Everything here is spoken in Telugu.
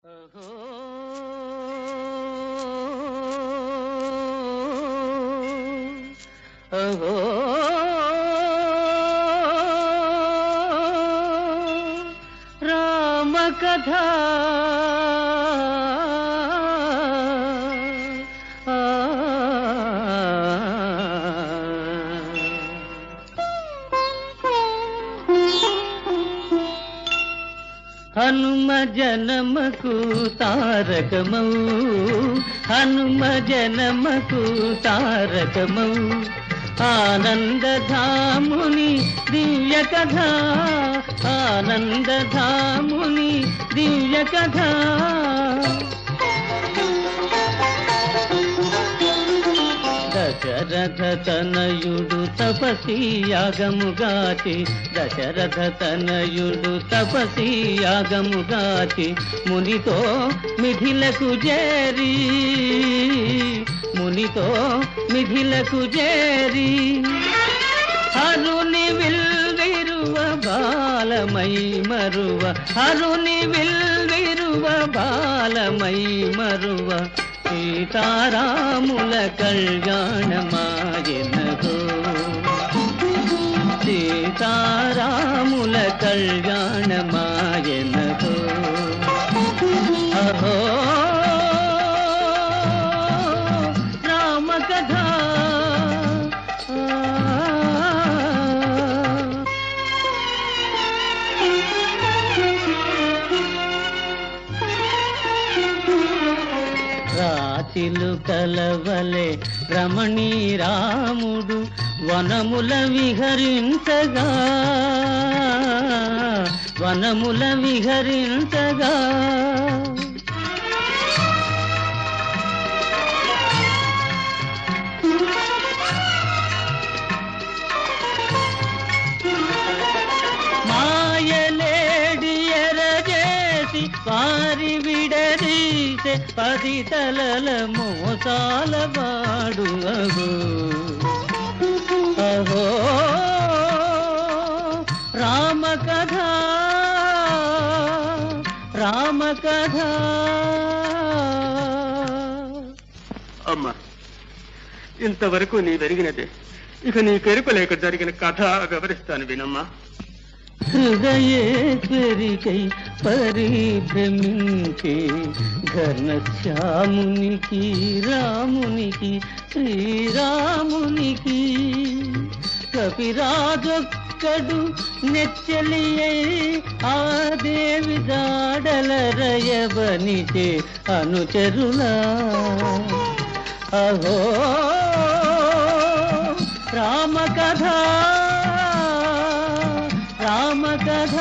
ఓహో ఓహో రామ కథ హనుమ జనమకు తారకమౌ హనుమ జనమకు తారకమౌ ఆనందధాముని దివ్య కథ ఆనందధాముని దివ్య కథ దశరథ తనయుడు తపసి యాగముగాచి దశరథ తనయుడు తపసి యాగముగాచి మునితో మిథిలకు చేరి మునితో మిథిలకు చేరి హరుని విల్విరువ బాలమై మరువ హరుని విల్విరువ బాలమై మరువ సీతారాముల కళ్యాణమాయనగో సీతారాముల కళ్యాణమాయనగో అహో రామ కథ రాతిలు కలవలే రమణీ రాముడు వనముల విహరించగా వనముల విహరించగా మాయలేడి ఎరజేసి వారి విడదీసే పది తలల మోసాల వాడు అగో అహో రామ కథ రామ కథ. అమ్మా, ఇంతవరకు నీ జరిగినదే. ఇక నీ కెరుకలేక జరిగిన కథ వివరిస్తాను వినమ్మా. హృదయేశ్వరికై పరిభ్రమించే ఘనశ్యామునికి రామునికి శ్రీరామునికి కపిరాజొక్కడు నెచ్చలియై ఆ దేవి దాడల రయవనిచే అనుచరులా అహో రామ కథ రామ కథ.